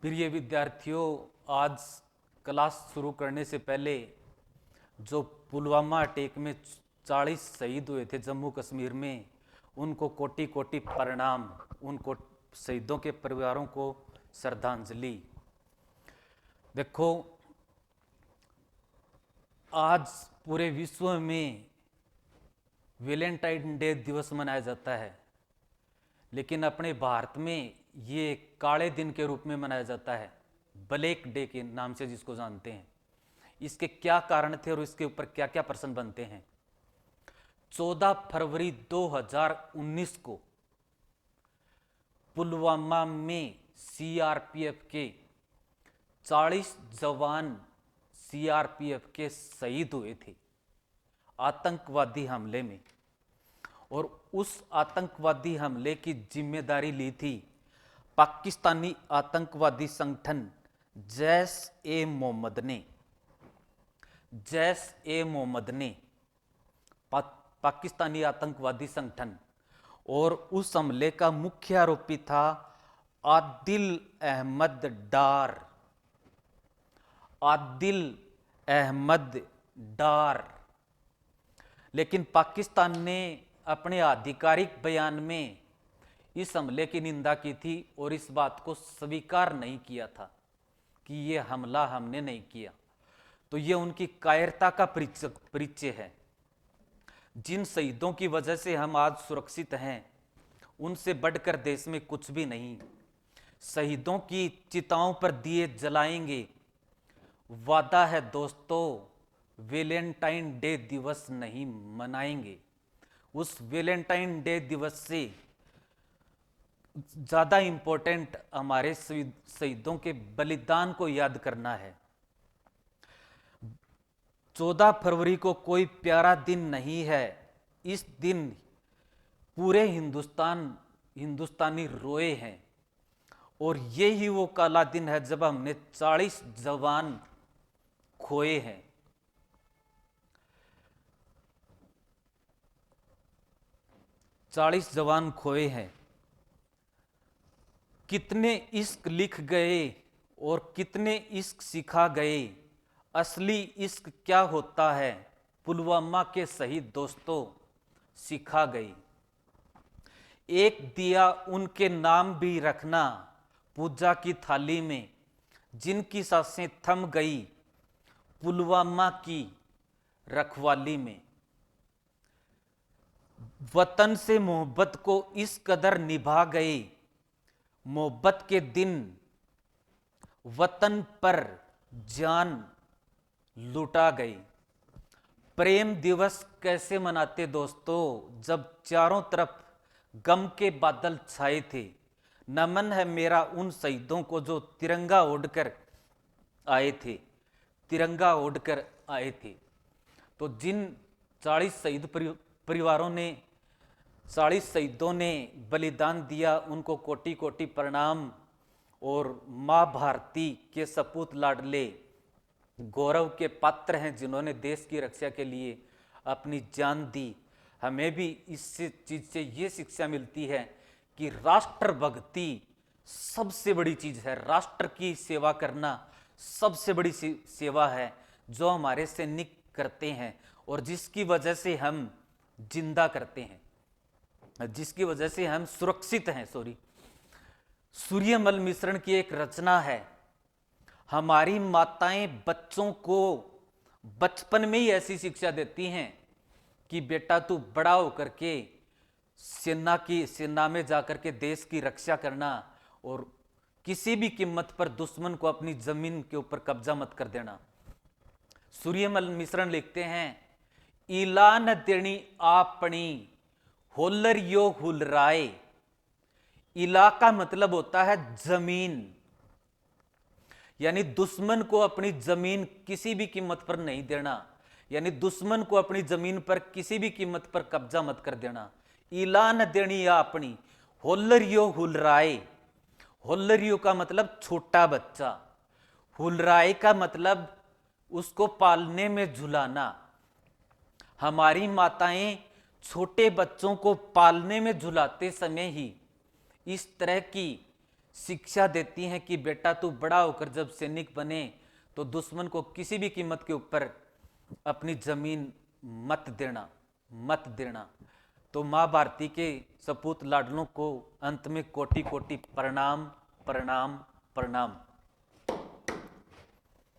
प्रिय विद्यार्थियों, आज क्लास शुरू करने से पहले जो पुलवामा अटैक में 40 शहीद हुए थे जम्मू कश्मीर में, उनको कोटि कोटि प्रणाम। उनको शहीदों के परिवारों को श्रद्धांजलि। देखो, आज पूरे विश्व में वैलेंटाइन डे दिवस मनाया जाता है, लेकिन अपने भारत में ये काले दिन के रूप में मनाया जाता है, ब्लैक डे के नाम से जिसको जानते हैं। इसके क्या कारण थे और इसके ऊपर क्या क्या प्रश्न बनते हैं। 14 फरवरी 2019 को पुलवामा में सीआरपीएफ के 40 जवान सीआरपीएफ के शहीद हुए थे आतंकवादी हमले में, और उस आतंकवादी हमले की जिम्मेदारी ली थी पाकिस्तानी आतंकवादी संगठन जैश-ए-मोहम्मद ने। जैश-ए-मोहम्मद ने पाकिस्तानी आतंकवादी संगठन, और उस हमले का मुख्य आरोपी था आदिल अहमद डार। आदिल अहमद डार। लेकिन पाकिस्तान ने अपने आधिकारिक बयान में इस हमले की निंदा की थी और इस बात को स्वीकार नहीं किया था कि यह हमला हमने नहीं किया। तो यह उनकी कायरता का परिचय है। जिन शहीदों की वजह से हम आज सुरक्षित हैं, उनसे बढ़कर देश में कुछ भी नहीं। शहीदों की चिताओं पर दिए जलाएंगे। वादा है दोस्तों, वैलेंटाइन डे दिवस नहीं मनाएंगे। उस वैलेंटाइन डे दिवस से ज़्यादा इम्पोर्टेंट हमारे शहीदों के बलिदान को याद करना है। 14 फरवरी को कोई प्यारा दिन नहीं है। इस दिन पूरे हिंदुस्तानी रोए हैं, और ये ही वो काला दिन है जब हमने 40 जवान खोए हैं। 40 जवान खोए हैं। कितने इश्क लिख गए और कितने इश्क सिखा गए। असली इश्क क्या होता है, पुलवामा के शहीद दोस्तों सिखा गई। एक दिया उनके नाम भी रखना पूजा की थाली में, जिनकी सांसें थम गई पुलवामा की रखवाली में। वतन से मोहब्बत को इस कदर निभा गए, मोहब्बत के दिन वतन पर जान लुटा गई। प्रेम दिवस कैसे मनाते दोस्तों, जब चारों तरफ गम के बादल छाए थे। नमन है मेरा उन शहीदों को जो तिरंगा ओढ़कर आए थे, तिरंगा ओढ़कर आए थे। तो जिन 40 शहीद परिवारों ने, 40 शहीदों ने बलिदान दिया, उनको कोटि कोटि प्रणाम। और माँ भारती के सपूत लाडले गौरव के पात्र हैं, जिन्होंने देश की रक्षा के लिए अपनी जान दी। हमें भी इस चीज़ से ये शिक्षा मिलती है कि राष्ट्रभक्ति सबसे बड़ी चीज़ है। राष्ट्र की सेवा करना सबसे बड़ी सेवा है जो हमारे सैनिक करते हैं, और जिसकी वजह से हम जिंदा करते हैं, जिसकी वजह से हम सुरक्षित हैं। सूर्यमल मिश्रण की एक रचना है। हमारी माताएं बच्चों को बचपन में ही ऐसी शिक्षा देती हैं कि बेटा तू बड़ा होकर के सेना में जाकर के देश की रक्षा करना, और किसी भी कीमत पर दुश्मन को अपनी जमीन के ऊपर कब्जा मत कर देना। सूर्यमल मिश्रण लिखते हैं, इला न देनी आपनी होलर यो हुलराए। इला का मतलब होता है जमीन, यानी दुश्मन को अपनी जमीन किसी भी कीमत पर नहीं देना, यानी दुश्मन को अपनी जमीन पर किसी भी कीमत पर कब्जा मत कर देना। इला न देनी अपनी होलर यो हुलराए। होलर यो का मतलब छोटा बच्चा, हुलराए का मतलब उसको पालने में झुलाना। हमारी माताएं छोटे बच्चों को पालने में झुलाते समय ही इस तरह की शिक्षा देती हैं कि बेटा तू बड़ा होकर जब सैनिक बने तो दुश्मन को किसी भी कीमत के ऊपर अपनी जमीन मत देना, मत देना। तो माँ भारती के सपूत लाडलों को अंत में कोटि कोटि प्रणाम, प्रणाम, प्रणाम।